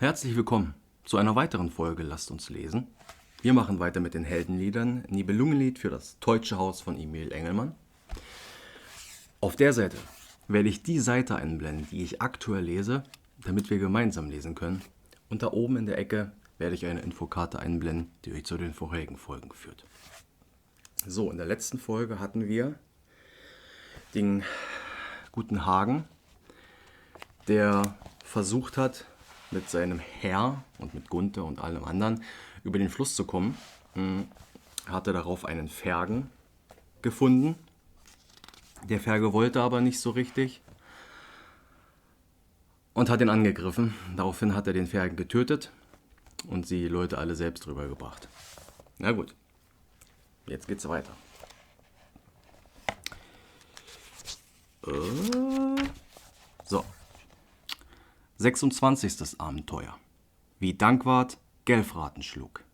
Herzlich willkommen zu einer weiteren Folge Lasst uns lesen. Wir machen weiter mit den Heldenliedern. Nibelungenlied für das Teutsche Haus von Emil Engelmann. Auf der Seite werde ich die Seite einblenden, die ich aktuell lese, damit wir gemeinsam lesen können. Und da oben in der Ecke werde ich eine Infokarte einblenden, die euch zu den vorherigen Folgen führt. So, in der letzten Folge hatten wir den guten Hagen, der versucht hat, mit seinem Herr und mit Gunther und allem anderen über den Fluss zu kommen. Hatte darauf einen Fergen gefunden. Der Ferge wollte aber nicht so richtig und hat ihn angegriffen. Daraufhin hat er den Fergen getötet und die Leute alle selbst rübergebracht. Na gut, jetzt geht's weiter. So. 26. Abenteuer. Wie Dankwart Gelfraten schlug.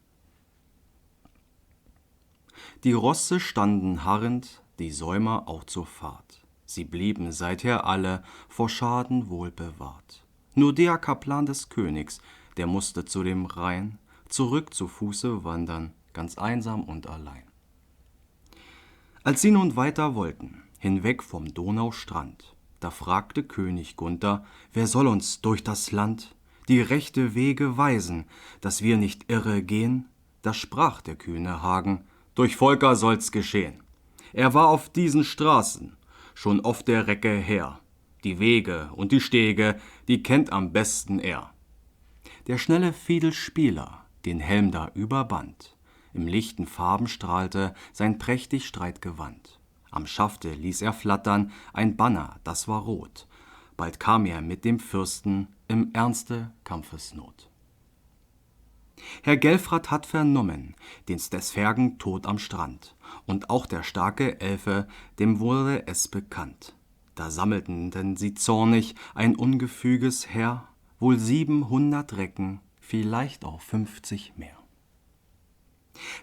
Die Rosse standen harrend, die Säumer auch zur Fahrt. Sie blieben seither alle vor Schaden wohl bewahrt. Nur der Kaplan des Königs, der musste zu dem Rhein zurück zu Fuße wandern, ganz einsam und allein. Als sie nun weiter wollten, hinweg vom Donaustrand, da fragte König Gunther, wer soll uns durch das Land die rechte Wege weisen, dass wir nicht irre gehen? Da sprach der kühne Hagen, durch Volker soll's geschehen. Er war auf diesen Straßen schon oft der Recke her. Die Wege und die Stege, die kennt am besten er. Der schnelle Fiedelspieler den Helm da überband, im lichten Farben strahlte sein prächtig Streitgewand. Am Schafte ließ er flattern ein Banner, das war rot. Bald kam er mit dem Fürsten im ernste Kampfesnot. Herr Gelfrat hat vernommen, des Fergen Tod am Strand, und auch der starke Elfe, dem wurde es bekannt. Da sammelten denn sie zornig ein ungefüges Heer, wohl 700 Recken, vielleicht auch 50 mehr.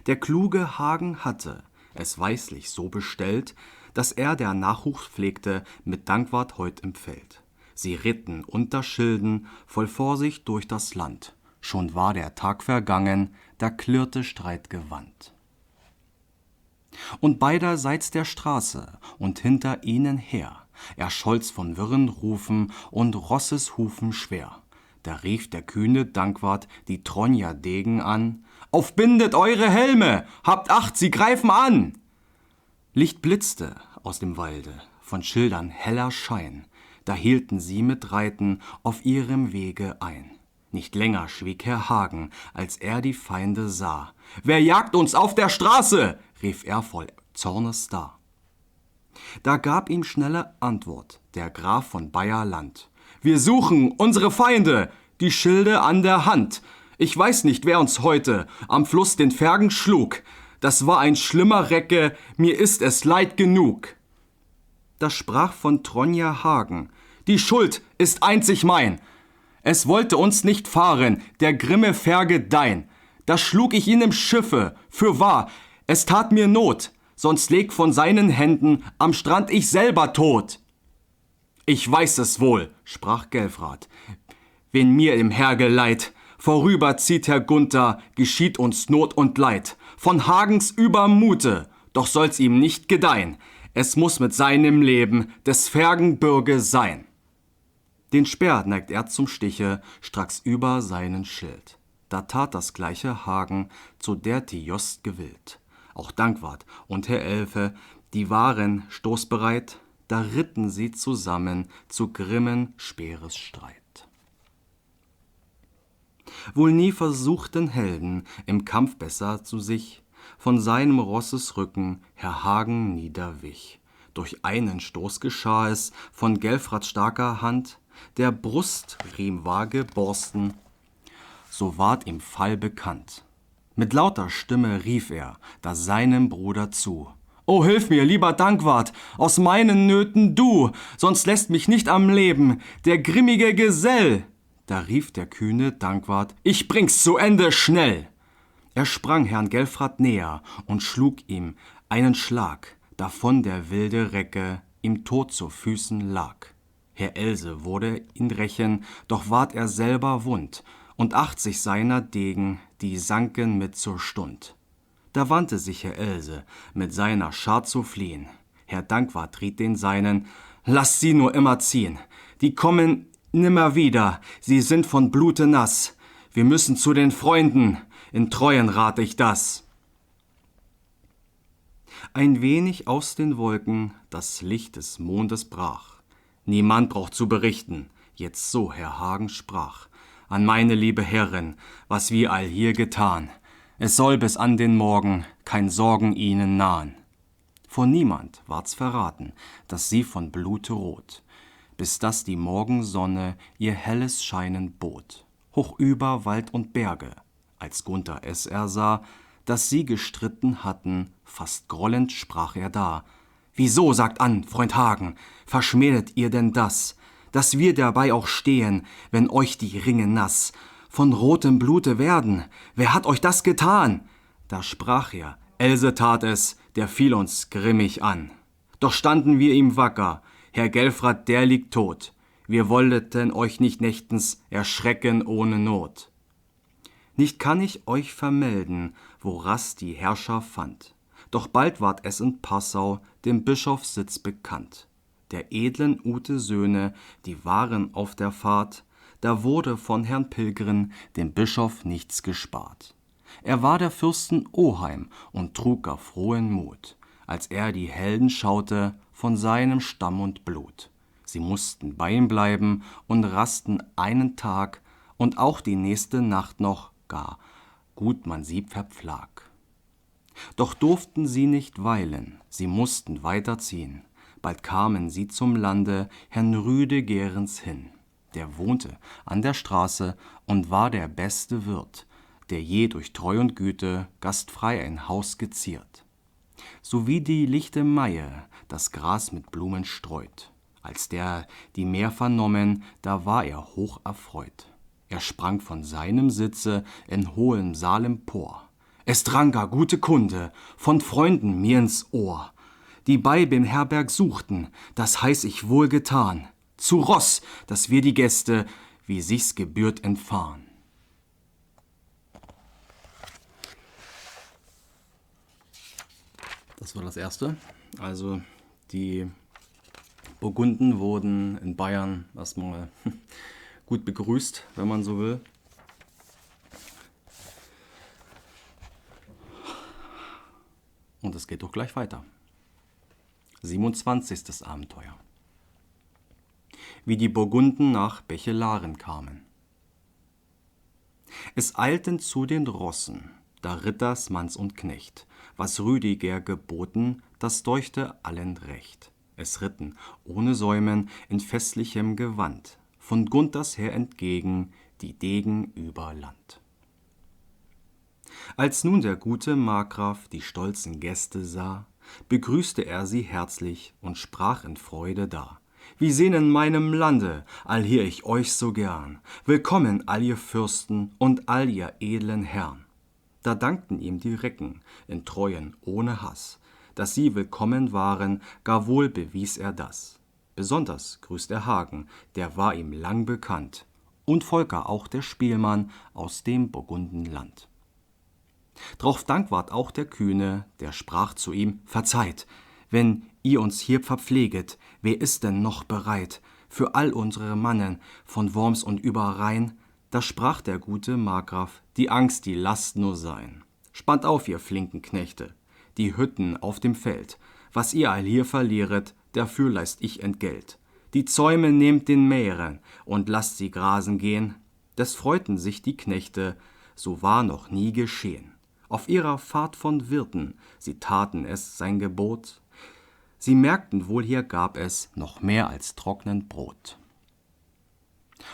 Der kluge Hagen hatte es weislich so bestellt, dass er der Nachwuchs pflegte mit Dankwart heut im Feld. Sie ritten unter Schilden voll Vorsicht durch das Land. Schon war der Tag vergangen, da klirrte Streitgewand. Und beiderseits der Straße und hinter ihnen her erscholl's von wirren Rufen und Rosseshufen schwer. Da rief der kühne Dankwart die Tronjer Degen an: Aufbindet eure Helme, habt Acht, sie greifen an! Licht blitzte aus dem Walde, von Schildern heller Schein, da hielten sie mit Reiten auf ihrem Wege ein. Nicht länger schwieg Herr Hagen, als er die Feinde sah. »Wer jagt uns auf der Straße?« rief er voll Zornes da. Da gab ihm schnelle Antwort der Graf von Bayerland: »Wir suchen unsere Feinde, die Schilde an der Hand. Ich weiß nicht, wer uns heute am Fluss den Fergen schlug. Das war ein schlimmer Recke, mir ist es leid genug.« Da sprach von Tronjer Hagen: »Die Schuld ist einzig mein. Es wollte uns nicht fahren, der grimme Ferge dein. Da schlug ich ihn im Schiffe, fürwahr, es tat mir Not, sonst leg von seinen Händen am Strand ich selber tot.« »Ich weiß es wohl«, sprach Gelfrat, »wen mir im Herge leid. Vorüber zieht Herr Gunther, geschieht uns Not und Leid. Von Hagens Übermute, doch soll's ihm nicht gedeihen. Es muß mit seinem Leben des Fergen Bürge sein.« Den Speer neigt er zum Stiche, stracks über seinen Schild. Da tat das gleiche Hagen, zu der Jost gewillt. Auch Dankwart und Herr Elfe, die waren stoßbereit, da ritten sie zusammen zu grimmen Speeresstreit. Wohl nie versuchten Helden im Kampf besser zu sich, von seinem Rosses Rücken Herr Hagen niederwich. Durch einen Stoß geschah es von Gelfrats starker Hand, der Brustriem war geborsten, so ward ihm Fall bekannt. Mit lauter Stimme rief er da seinem Bruder zu: »O hilf mir, lieber Dankwart, aus meinen Nöten du, sonst lässt mich nicht am Leben der grimmige Gesell.« Da rief der kühne Dankwart: »Ich bring's zu Ende schnell!« Er sprang Herrn Gelfrat näher und schlug ihm einen Schlag, davon der wilde Recke ihm tot zu Füßen lag. Herr Else wurde ihn rächen, doch ward er selber wund und 80 seiner Degen, die sanken mit zur Stund. Da wandte sich Herr Else, mit seiner Schar zu fliehen. Herr Dankwart riet den Seinen, lasst sie nur immer ziehen. Die kommen nimmer wieder, sie sind von Blute nass. Wir müssen zu den Freunden, in Treuen rat ich das. Ein wenig aus den Wolken das Licht des Mondes brach. Niemand braucht zu berichten, jetzt so Herr Hagen sprach, an meine liebe Herrin, was wir all hier getan. Es soll bis an den Morgen kein Sorgen ihnen nahen. Vor niemand ward's verraten, dass sie von Blute rot, bis dass die Morgensonne ihr helles Scheinen bot. Hoch über Wald und Berge, als Gunther es ersah, dass sie gestritten hatten, fast grollend sprach er da. Wieso, sagt an, Freund Hagen, verschmähet ihr denn das, dass wir dabei auch stehen, wenn euch die Ringe nass von rotem Blute werden? Wer hat euch das getan? Da sprach er, Else tat es, der fiel uns grimmig an. Doch standen wir ihm wacker, Herr Gelfrat, der liegt tot. Wir wollten euch nicht nächtens erschrecken ohne Not. Nicht kann ich euch vermelden, woras die Herrscher fand. Doch bald ward es in Passau dem Bischofssitz bekannt. Der edlen Ute Söhne, die waren auf der Fahrt, da wurde von Herrn Pilgrim dem Bischof nichts gespart. Er war der Fürsten Oheim und trug gar frohen Mut, als er die Helden schaute von seinem Stamm und Blut. Sie mussten bei ihm bleiben und rasten einen Tag und auch die nächste Nacht noch gar gut man sie verpflag. Doch durften sie nicht weilen, sie mussten weiterziehen. Bald kamen sie zum Lande Herrn Rüde Gerens hin. Der wohnte an der Straße und war der beste Wirt, der je durch Treu und Güte gastfrei ein Haus geziert. So wie die lichte Maie das Gras mit Blumen streut. Als der die mehr vernommen, da war er hoch erfreut. Er sprang von seinem Sitze in hohem Saal empor. Es drang gar gute Kunde von Freunden mir ins Ohr, die bei dem Herberg suchten, das heiß ich wohl getan. Zu Ross, dass wir die Gäste, wie sich's gebührt, entfahren. Das war das Erste. Also die Burgunden wurden in Bayern erstmal gut begrüßt, wenn man so will. Und es geht doch gleich weiter. 27. Abenteuer. Wie die Burgunden nach Bechelaren kamen. Es eilten zu den Rossen, da Ritters, Manns und Knecht. Was Rüdiger geboten, das deuchte allen recht. Es ritten, ohne Säumen, in festlichem Gewand, von Gunthers her entgegen, die Degen über Land. Als nun der gute Markgraf die stolzen Gäste sah, begrüßte er sie herzlich und sprach in Freude da. Wie sehn in meinem Lande, allhier ich euch so gern. Willkommen, all ihr Fürsten und all ihr edlen Herren. Da dankten ihm die Recken in Treuen ohne Hass, dass sie willkommen waren, gar wohl bewies er das. Besonders grüßt er Hagen, der war ihm lang bekannt, und Volker auch der Spielmann aus dem Burgundenland. Drauf Dankwart auch der Kühne, der sprach zu ihm, verzeiht, wenn ihr uns hier verpfleget, wer ist denn noch bereit, für all unsere Mannen von Worms und überrhein? Da sprach der gute Markgraf, die Angst, die lasst nur sein. Spannt auf, ihr flinken Knechte, die Hütten auf dem Feld, was ihr all hier verlieret, dafür leist ich Entgelt. Die Zäume nehmt den Mähren und lasst sie grasen gehen. Des freuten sich die Knechte, so war noch nie geschehen. Auf ihrer Fahrt von Wirten, sie taten es sein Gebot. Sie merkten wohl, hier gab es noch mehr als trocknen Brot.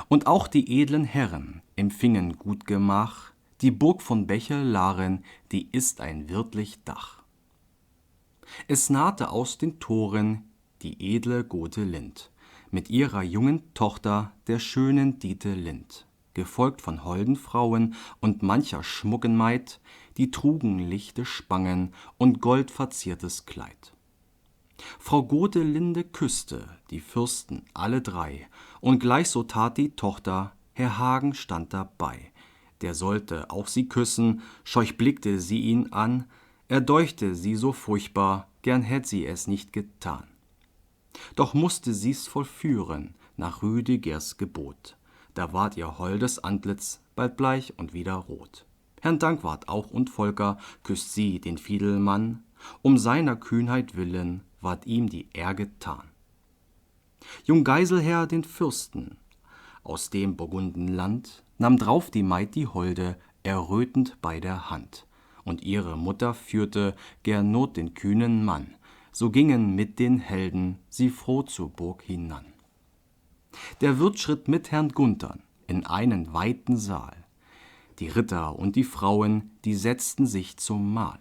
Und auch die edlen Herren empfingen gut Gemach, die Burg von Bechelaren, die ist ein wirtlich Dach. Es nahte aus den Toren die edle Gotelind, mit ihrer jungen Tochter, der schönen Diete Lind, gefolgt von holden Frauen und mancher schmucken Maid, die trugen lichte Spangen und goldverziertes Kleid. Frau Gotelinde küßte die Fürsten alle drei, und gleich so tat die Tochter, Herr Hagen stand dabei, Der sollte auch sie küssen, scheuch blickte sie ihn an, er deuchte sie so furchtbar, gern hätt sie es nicht getan. Doch mußte sie's vollführen, nach Rüdigers Gebot. Da ward ihr holdes Antlitz bald bleich und wieder rot. Herrn Dankwart auch und Volker küsst sie den Fiedelmann, um seiner Kühnheit willen ward ihm die Ehr getan. Jung Geiselher den Fürsten aus dem Burgundenland nahm drauf die Maid die Holde errötend bei der Hand, und ihre Mutter führte Gernot den kühnen Mann, so gingen mit den Helden sie froh zur Burg hinan. Der Wirt schritt mit Herrn Gunthern in einen weiten Saal. Die Ritter und die Frauen, die setzten sich zum Mahl.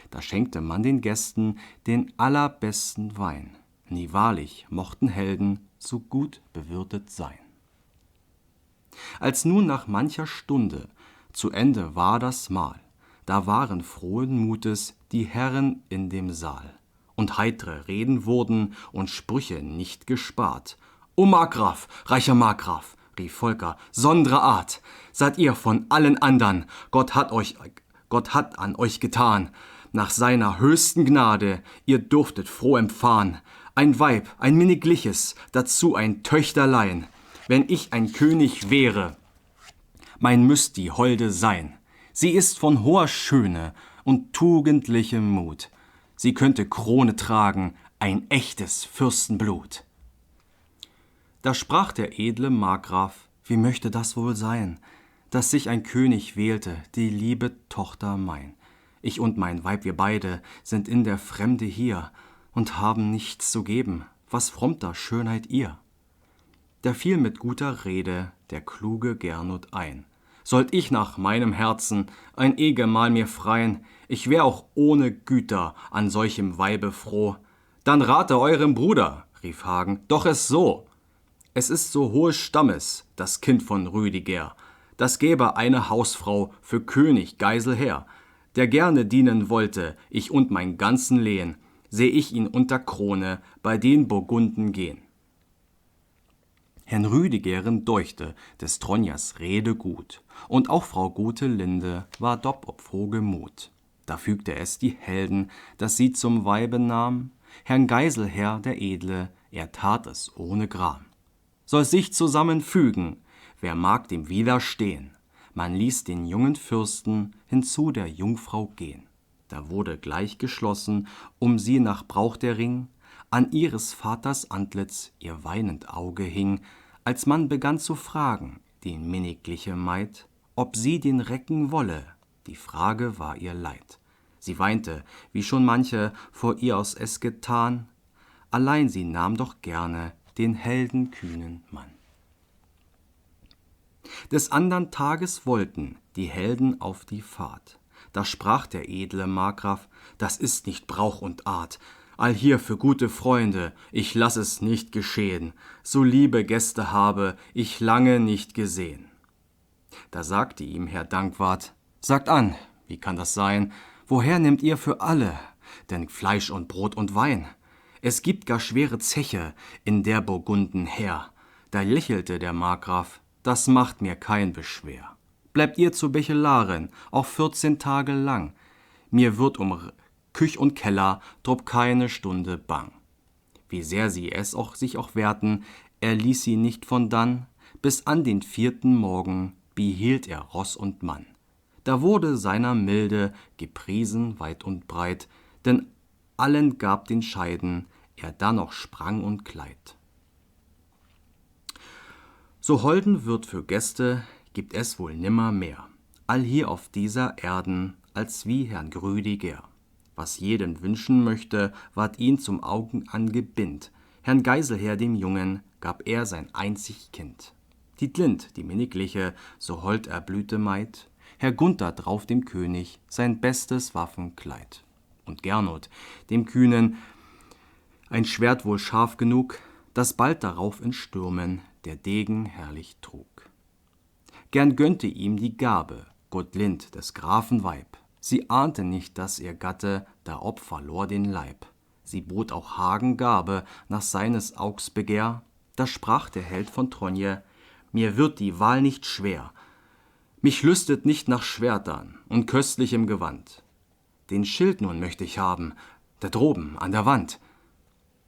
Da schenkte man den Gästen den allerbesten Wein. Nie wahrlich mochten Helden so gut bewirtet sein. Als nun nach mancher Stunde zu Ende war das Mahl, da waren frohen Mutes die Herren in dem Saal. Und heitre Reden wurden und Sprüche nicht gespart. »O Markgraf, reicher Markgraf«, rief Volker, »sondre Art, seid ihr von allen andern, Gott hat an euch getan. Nach seiner höchsten Gnade, ihr durftet froh empfahen. Ein Weib, ein minnigliches, dazu ein Töchterlein. Wenn ich ein König wäre, mein müsst die Holde sein. Sie ist von hoher Schöne und tugendlichem Mut. Sie könnte Krone tragen, ein echtes Fürstenblut.« Da sprach der edle Markgraf, wie möchte das wohl sein, dass sich ein König wählte, die liebe Tochter mein. Ich und mein Weib, wir beide, sind in der Fremde hier und haben nichts zu geben, was frommter Schönheit ihr. Da fiel mit guter Rede der kluge Gernot ein. Sollt ich nach meinem Herzen ein Ehgemahl mir freien, ich wär auch ohne Güter an solchem Weibe froh. Dann rate eurem Bruder, rief Hagen, doch es so. Es ist so hohes Stammes, das Kind von Rüdiger. Das gäbe eine Hausfrau für König Geiselher, der gerne dienen wollte, ich und mein ganzen Lehen, seh ich ihn unter Krone bei den Burgunden gehen. Herrn Rüdigeren deuchte des Tronjers Rede gut, und auch Frau Gotelinde war dopp ob frohe Mut. Da fügte es die Helden, dass sie zum Weibe nahm, Herrn Geiselher der Edle, er tat es ohne Gram. Soll sich zusammenfügen, wer mag dem widerstehen? Man ließ den jungen Fürsten hinzu der Jungfrau gehen. Da wurde gleich geschlossen, um sie nach Brauch der Ring, an ihres Vaters Antlitz ihr weinend Auge hing, als man begann zu fragen, die minnigliche Maid, ob sie den Recken wolle, die Frage war ihr leid. Sie weinte, wie schon manche vor ihr aus es getan, allein sie nahm doch gerne den heldenkühnen Mann. Des andern Tages wollten die Helden auf die Fahrt. Da sprach der edle Markgraf, das ist nicht Brauch und Art, allhier für gute Freunde, ich lass es nicht geschehen, so liebe Gäste habe ich lange nicht gesehen. Da sagte ihm Herr Dankwart, sagt an, wie kann das sein, woher nehmt ihr für alle, denn Fleisch und Brot und Wein? Es gibt gar schwere Zeche in der Burgunden Heer. Da lächelte der Markgraf, das macht mir kein Beschwer. Bleibt ihr zur Bechelaren, auch 14 Tage lang. Mir wird um Küch und Keller drob keine Stunde bang. Wie sehr sie es auch sich auch wehrten, er ließ sie nicht von dann, bis an den 4. Morgen behielt er Ross und Mann. Da wurde seiner Milde gepriesen weit und breit, denn allen gab den Scheiden, er da noch sprang und Kleid. So holden wird für Gäste, gibt es wohl nimmer mehr, allhier auf dieser Erden, als wie Herrn Rüdiger. Was jeden wünschen möchte, ward ihn zum Augen angebind. Herrn Geiselher dem Jungen gab er sein einzig Kind. Dietlind, die minnigliche, so hold erblühte Maid, Herr Gunther drauf dem König sein bestes Waffenkleid. Und Gernot, dem Kühnen, ein Schwert wohl scharf genug, das bald darauf in Stürmen der Degen herrlich trug. Gern gönnte ihm die Gabe Gotlind des Grafen Weib. Sie ahnte nicht, dass ihr Gatte da ob verlor den Leib. Sie bot auch Hagen Gabe nach seines Augs Begehr. Da sprach der Held von Tronje, mir wird die Wahl nicht schwer. Mich lüstet nicht nach Schwertern und köstlichem Gewand. Den Schild nun möchte ich haben, da droben an der Wand.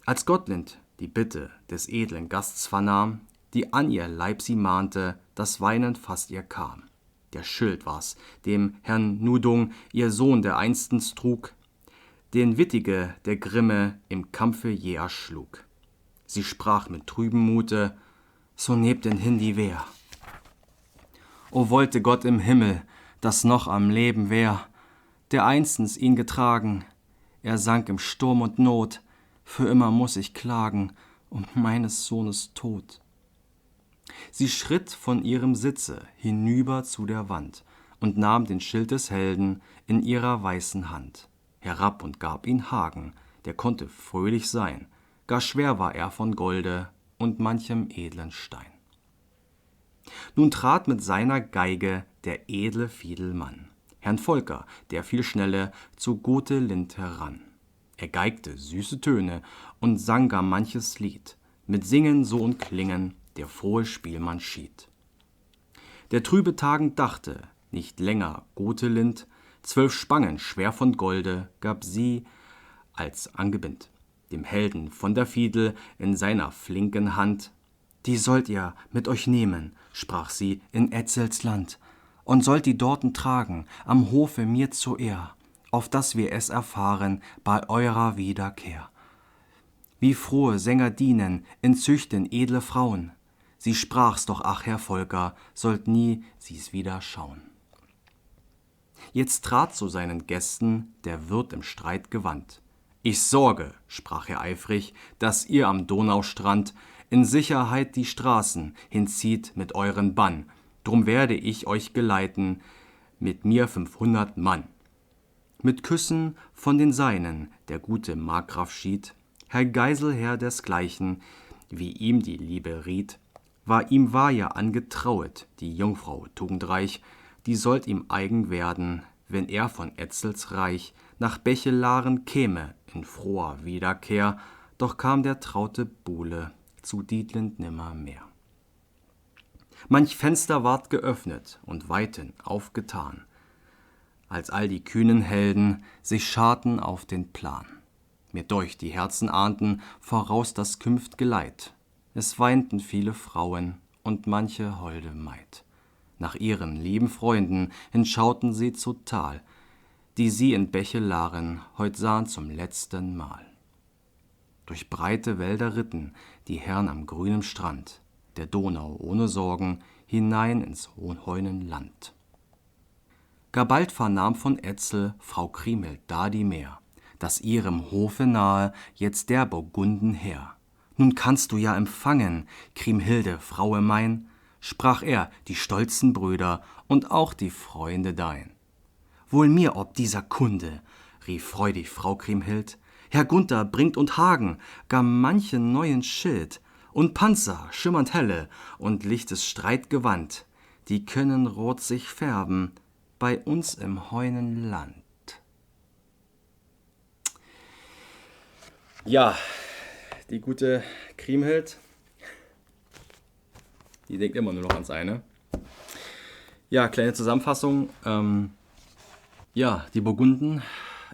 Als Gottlind die Bitte des edlen Gasts vernahm, die an ihr Leib sie mahnte, das weinend fast ihr kam. Der Schild war's, dem Herrn Nudung ihr Sohn der einstens trug, den Wittige der Grimme im Kampfe je erschlug. Sie sprach mit trübem Mute, so nebt denn hin die Wehr. O wollte Gott im Himmel, dass noch am Leben wär, der einstens ihn getragen, er sank im Sturm und Not, für immer muß ich klagen um meines Sohnes Tod. Sie schritt von ihrem Sitze hinüber zu der Wand und nahm den Schild des Helden in ihrer weißen Hand herab und gab ihn Hagen, der konnte fröhlich sein, gar schwer war er von Golde und manchem edlen Stein. Nun trat mit seiner Geige der edle Fiedelmann, Herrn Volker, der viel schnelle, zu Gotelind heran. Er geigte süße Töne und sang gar manches Lied, mit Singen so und Klingen der frohe Spielmann schied. Der trübe Tagend dachte, nicht länger Gotelind, 12 Spangen schwer von Golde gab sie als Angebind, dem Helden von der Fiedel in seiner flinken Hand. Die sollt ihr mit euch nehmen, sprach sie, in Etzels Land, und sollt die dorten tragen, am Hofe mir zur Ehr, auf dass wir es erfahren bei eurer Wiederkehr. Wie frohe Sänger dienen, entzüchten edle Frauen, sie sprach's doch, ach Herr Volker, sollt nie sie's wieder schauen. Jetzt trat zu seinen Gästen der Wirt im Streit gewandt. Ich sorge, sprach er eifrig, dass ihr am Donaustrand in Sicherheit die Straßen hinzieht mit euren Bann. Drum werde ich euch geleiten, mit mir 500 Mann. Mit Küssen von den Seinen der gute Markgraf schied, Herr Geiselherr desgleichen, wie ihm die Liebe riet, war ja angetrauet, die Jungfrau tugendreich, die sollt ihm eigen werden, wenn er von Etzels Reich nach Bechelaren käme in froher Wiederkehr, doch kam der traute Buhle zu Dietlind nimmermehr. Manch Fenster ward geöffnet und weiten aufgetan, als all die kühnen Helden sich scharten auf den Plan. Mir deucht, die Herzen ahnten voraus das künft'ge Leid. Es weinten viele Frauen und manche holde Maid. Nach ihren lieben Freunden hinschauten sie zu Tal, die sie in Bechelaren heut sahen zum letzten Mal. Durch breite Wälder ritten die Herren am grünen Strand, der Donau ohne Sorgen hinein ins Heunenland. Gar bald vernahm von Etzel Frau Kriemhild da die Mär, dass ihrem Hofe nahe jetzt der Burgunden Herr. Nun kannst du ja empfangen, Kriemhilde, Fraue mein, sprach er, die stolzen Brüder und auch die Freunde dein. Wohl mir ob dieser Kunde, rief freudig Frau Kriemhild, Herr Gunther bringt und Hagen gar manchen neuen Schild und Panzer schimmernd helle und lichtes Streitgewand, die können rot sich färben bei uns im Heunenland. Ja, die gute Kriemhild, die denkt immer nur noch ans eine. Ja, kleine Zusammenfassung. Die Burgunden,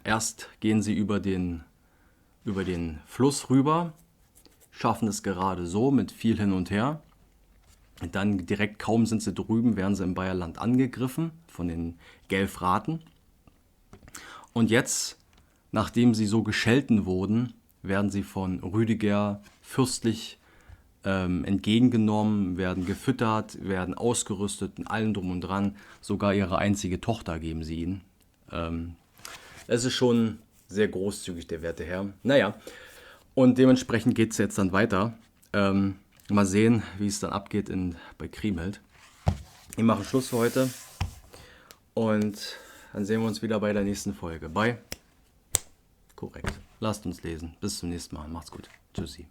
erst gehen sie über den Fluss rüber, schaffen es gerade so mit viel hin und her. Und dann direkt kaum sind sie drüben, werden sie im Bayerland angegriffen von den Gelfraten. Und jetzt, nachdem sie so geschelten wurden, werden sie von Rüdiger fürstlich entgegengenommen, werden gefüttert, werden ausgerüstet und allem drum und dran. Sogar ihre einzige Tochter geben sie ihnen. Es ist schon sehr großzügig, der werte Herr. Naja, und dementsprechend geht es jetzt dann weiter. Mal sehen, wie es dann abgeht bei Kriemhild. Wir machen Schluss für heute und dann sehen wir uns wieder bei der nächsten Folge. Bye. Korrekt. Lasst uns lesen. Bis zum nächsten Mal. Macht's gut. Tschüssi.